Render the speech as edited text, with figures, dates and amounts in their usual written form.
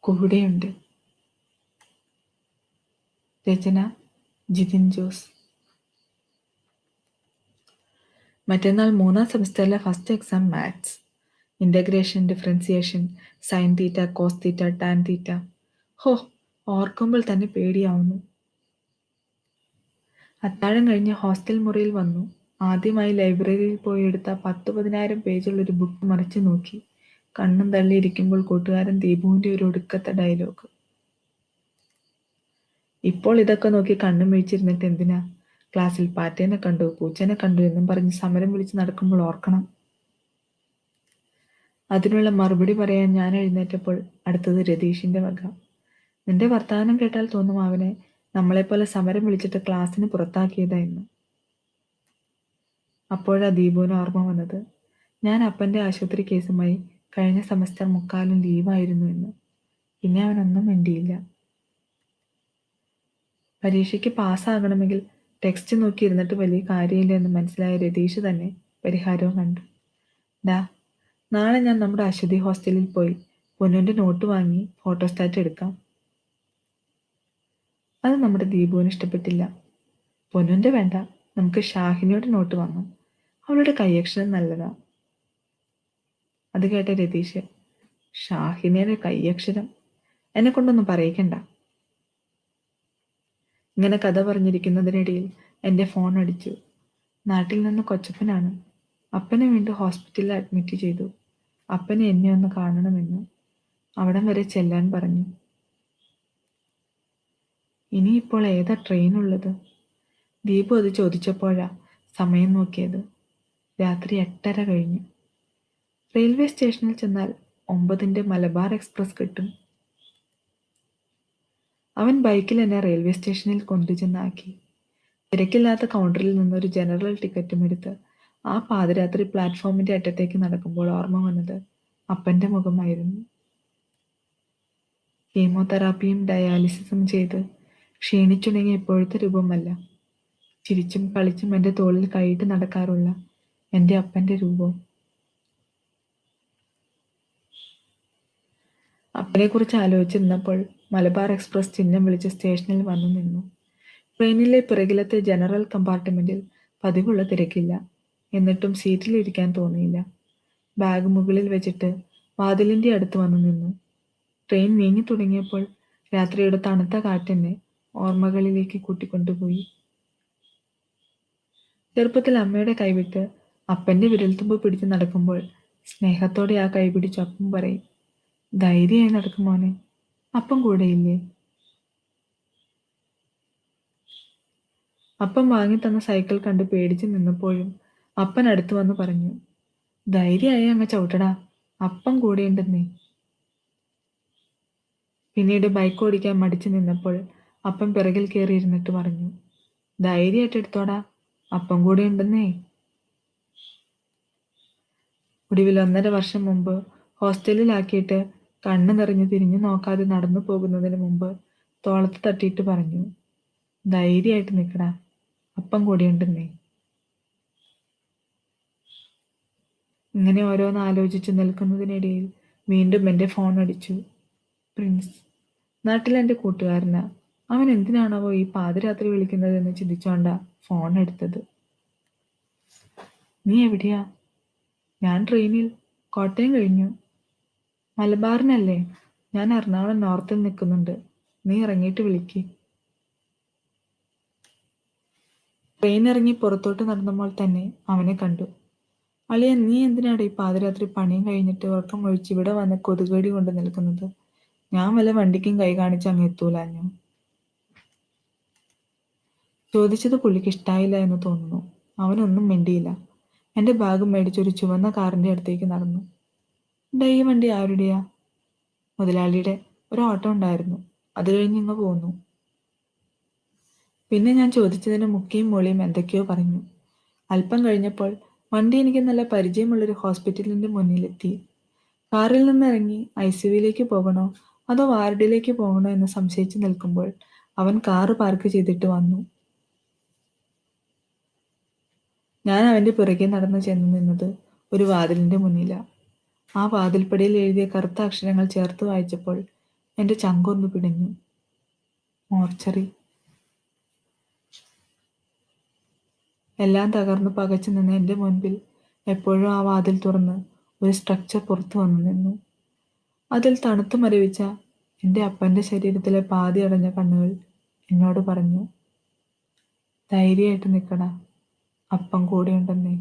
കൂടെയുണ്ട്. രചന ജിതിൻ ജോസ്. മറ്റന്നാൾ 3ാം സെമസ്റ്ററിലെ first exam maths. Integration, differentiation, sine theta, cos theta, tan theta. ഹോ, ഓർക്കുമ്പോൾ തന്നെ പേടിയാവുന്നു. അത്താഴം കഴിഞ്ഞ് ഹോസ്റ്റൽ മുറിയിൽ വന്നു. ആദ്യമായി ലൈബ്രറിയിൽ പോയി എടുത്ത 10,000 പേജുള്ളൊരു ബുക്ക് മറിച്ചു നോക്കി. കണ്ണും തള്ളിയിരിക്കുമ്പോൾ കൂട്ടുകാരൻ ദീപുവിൻ്റെ ഒരു ഒടുക്കത്തെ ഡയലോഗ്. ഇപ്പോൾ ഇതൊക്കെ നോക്കി കണ്ണും വീഴ്ചിരുന്നിട്ട് എന്തിനാ? ക്ലാസ്സിൽ പാറ്റേനെ കണ്ടു, പൂച്ചനെ കണ്ടു എന്നും പറഞ്ഞ് സമരം വിളിച്ച് നടക്കുമ്പോൾ ഓർക്കണം. അതിനുള്ള മറുപടി പറയാൻ ഞാൻ എഴുന്നേറ്റപ്പോൾ അടുത്തത് രതീഷിൻ്റെ വക. നിന്റെ വർത്തമാനം കേട്ടാൽ തോന്നും അവനെ നമ്മളെപ്പോലെ സമരം വിളിച്ചിട്ട് ക്ലാസ്സിന് പുറത്താക്കിയതായിരുന്നു. അപ്പോഴാ ദീപുവിന് ഓർമ്മ വന്നത്. ഞാൻ അപ്പൻ്റെ ആശുപത്രി കേസുമായി കഴിഞ്ഞ സെമസ്റ്റർ മുക്കാലും ലീവായിരുന്നു എന്ന്. പിന്നെ അവനൊന്നും മിണ്ടിയില്ല. പരീക്ഷയ്ക്ക് പാസ്സാകണമെങ്കിൽ ടെക്സ്റ്റ് നോക്കി ഇരുന്നിട്ട് വലിയ കാര്യമില്ല എന്ന് മനസ്സിലായ രതീഷ് തന്നെ പരിഹാരവും കണ്ടു. ഡാ, നാളെ ഞാൻ നമ്മുടെ അശ്വതി ഹോസ്റ്റലിൽ പോയി പൊന്നുവിൻ്റെ നോട്ട് വാങ്ങി ഫോട്ടോസ്റ്റാറ്റ് എടുക്കാം. അത് നമ്മുടെ ദീപുവിന് ഇഷ്ടപ്പെട്ടില്ല. പൊന്നുവിൻ്റെ വേണ്ട, നമുക്ക് ഷാഹിനിയുടെ നോട്ട് വാങ്ങാം, അവളുടെ കൈയക്ഷരം നല്ലതാ. അത് കേട്ട രതീഷ്, ഷാഹിനിയുടെ കൈയക്ഷരം എന്നെ കൊണ്ടൊന്നും പറയിക്കണ്ട. ഇങ്ങനെ കഥ പറഞ്ഞിരിക്കുന്നതിനിടയിൽ എൻ്റെ ഫോൺ അടിച്ചു. നാട്ടിൽ നിന്ന് കൊച്ചപ്പനാണ്. അപ്പനെ വീണ്ടും ഹോസ്പിറ്റലിൽ അഡ്മിറ്റ് ചെയ്തു. അപ്പനെ എന്നെ ഒന്ന് കാണണമെന്ന്. അവിടം വരെ ചെല്ലാൻ പറഞ്ഞു. ഇനിയിപ്പോൾ ഏതാ ട്രെയിനുള്ളത്? ദീപു അത് ചോദിച്ചപ്പോഴാ സമയം നോക്കിയത്. രാത്രി 8:30 കഴിഞ്ഞു. റെയിൽവേ സ്റ്റേഷനിൽ ചെന്നാൽ 9-ന്റെ മലബാർ എക്സ്പ്രസ് കിട്ടും. അവൻ ബൈക്കിൽ എന്നെ റെയിൽവേ സ്റ്റേഷനിൽ കൊണ്ടുചെന്നാക്കി. തിരക്കില്ലാത്ത കൗണ്ടറിൽ നിന്നൊരു ജനറൽ ടിക്കറ്റും എടുത്ത് ആ പാതിരാത്രി പ്ലാറ്റ്ഫോമിൻ്റെ അറ്റത്തേക്ക് നടക്കുമ്പോൾ ഓർമ്മ വന്നത് അപ്പൻ്റെ മുഖമായിരുന്നു. കീമോതെറാപ്പിയും ഡയാലിസിസും ചെയ്ത് ക്ഷീണിച്ചുണങ്ങിയ ഇപ്പോഴത്തെ രൂപമല്ല. ചിരിച്ചും കളിച്ചും എൻ്റെ തോളിൽ കൈയിട്ട് നടക്കാറുള്ള എൻ്റെ അപ്പൻ്റെ രൂപം. അപ്പനെക്കുറിച്ച് ആലോചിച്ചിരുന്നപ്പോൾ മലബാർ എക്സ്പ്രസ് ചിഹ്നം വിളിച്ച് സ്റ്റേഷനിൽ വന്നു നിന്നു. ട്രെയിനിലെ പിറകിലത്തെ ജനറൽ കമ്പാർട്ട്മെൻറ്റിൽ പതിവുള്ള തിരക്കില്ല. എന്നിട്ടും സീറ്റിലിരിക്കാൻ തോന്നിയില്ല. ബാഗ് മുകളിൽ വെച്ചിട്ട് വാതിലിൻ്റെ അടുത്ത് വന്നു നിന്നു. ട്രെയിൻ നീങ്ങി തുടങ്ങിയപ്പോൾ രാത്രിയുടെ തണുത്ത കാറ്റെന്നെ ഓർമ്മകളിലേക്ക് കൂട്ടിക്കൊണ്ടുപോയി. ചെറുപ്പത്തിൽ അമ്മയുടെ കൈവിട്ട് അപ്പൻ്റെ വിരൽത്തുമ്പ് പിടിച്ച് നടക്കുമ്പോൾ സ്നേഹത്തോടെ ആ കൈ പിടിച്ചു അപ്പം പറയും, ധൈര്യമായി നടക്കും മോനെ, അപ്പം കൂടെയില്ലേ? അപ്പം വാങ്ങിത്തന്ന സൈക്കിൾ കണ്ട് പേടിച്ച് നിന്നപ്പോഴും അപ്പൻ അടുത്ത് വന്ന് പറഞ്ഞു, ധൈര്യമായി അങ്ങ് ചവിട്ടടാ, അപ്പം കൂടെയുണ്ടെന്നേ. പിന്നീട് ബൈക്ക് ഓടിക്കാൻ മടിച്ചു നിന്നപ്പോൾ അപ്പൻ പിറകിൽ കയറിയിരുന്നിട്ട് പറഞ്ഞു, ധൈര്യമായിട്ട് എടുത്തോടാ, അപ്പം കൂടെയുണ്ടെന്നേ. ഒടുവിൽ 1.5 വർഷം മുമ്പ് ഹോസ്റ്റലിലാക്കിയിട്ട് കണ്ണ് നിറഞ്ഞ് തിരിഞ്ഞു നോക്കാതെ നടന്നു പോകുന്നതിന് മുമ്പ് തോളത്ത് തട്ടിയിട്ട് പറഞ്ഞു, ധൈര്യമായിട്ട് നിൽക്കടാ, അപ്പം കൂടെയുണ്ടെന്നേ. ഇങ്ങനെ ഓരോന്ന് ആലോചിച്ച് നിൽക്കുന്നതിനിടയിൽ വീണ്ടും എൻ്റെ ഫോൺ അടിച്ചു. പ്രിൻസ്. നാട്ടിലെൻ്റെ കൂട്ടുകാരനാ. അവൻ എന്തിനാണാവോ ഈ പാതിരാത്രി വിളിക്കുന്നതെന്ന് ചിന്തിച്ചോണ്ടാ ഫോൺ എടുത്തത്. നീ എവിടെയാ? ഞാൻ ട്രെയിനിൽ. കോട്ടയം കഴിഞ്ഞു. മലബാറിനല്ലേ? ഞാൻ എറണാകുളം നോർത്തിൽ നിൽക്കുന്നുണ്ട്. നീ ഇറങ്ങിയിട്ട് വിളിക്ക്. ട്രെയിൻ ഇറങ്ങി പുറത്തോട്ട് നടന്നപ്പോൾ തന്നെ അവനെ കണ്ടു. അളിയ, നീ എന്തിനാണ് ഈ പാതിരാത്രി പണിയും കഴിഞ്ഞിട്ട് ഉറക്കം ഒഴിച്ച് ഇവിടെ വന്ന് കൊതുകടി കൊണ്ട് നിൽക്കുന്നത്? ഞാൻ വല്ല വണ്ടിക്കും കൈ കാണിച്ച് അങ്ങ് എത്തൂലാഞ്ഞു. ചോദിച്ചത് പുള്ളിക്ക് ഇഷ്ടായില്ല എന്ന് തോന്നുന്നു. അവനൊന്നും മിണ്ടിയില്ല. എൻ്റെ ബാഗ് മേടിച്ചൊരു ചുവന്ന കാറിൻ്റെ അടുത്തേക്ക് നടന്നു. ഈ വണ്ടി ആരുടെയാ? മുതലാളിയുടെ. ഒരു ഓട്ടോ ഉണ്ടായിരുന്നു, അത് കഴിഞ്ഞ് ഇങ്ങ് പോന്നു. പിന്നെ ഞാൻ ചോദിച്ചതിന് മുക്കിയും മൂളിയും എന്തൊക്കെയോ പറഞ്ഞു. അല്പം കഴിഞ്ഞപ്പോൾ വണ്ടി എനിക്ക് നല്ല പരിചയമുള്ളൊരു ഹോസ്പിറ്റലിൻ്റെ മുന്നിലെത്തി. കാറിൽ നിന്ന് ഇറങ്ങി ICUവിലേക്ക് പോകണോ അതോ വാർഡിലേക്ക് പോകണോ എന്ന് സംശയിച്ച് നിൽക്കുമ്പോൾ അവൻ കാറ് പാർക്ക് ചെയ്തിട്ട് വന്നു. ഞാൻ അവൻ്റെ പിറകെ നടന്നു ചെന്ന് നിന്നത് ഒരു വാതിലിൻ്റെ മുന്നിലാണ്. ആ വാതിൽപ്പടിയിൽ എഴുതിയ കറുത്ത അക്ഷരങ്ങൾ ചേർത്ത് വായിച്ചപ്പോൾ എൻ്റെ ചങ്കൊന്നു പിടഞ്ഞു. മോർച്ചറി. എല്ലാം തകർന്നു പകച്ചു നിന്ന് എൻ്റെ മുൻപിൽ എപ്പോഴും ആ വാതിൽ തുറന്ന് ഒരു സ്ട്രക്ചർ പുറത്തു വന്നു നിന്നു. അതിൽ തണുത്തു മരവിച്ച എൻ്റെ അപ്പൻ്റെ ശരീരത്തിലെ പാതി അടഞ്ഞ കണ്ണുകൾ എന്നോട് പറഞ്ഞു, ധൈര്യമായിട്ട് നിൽക്കടാ, അപ്പം കൂടെയുണ്ടെന്നേ.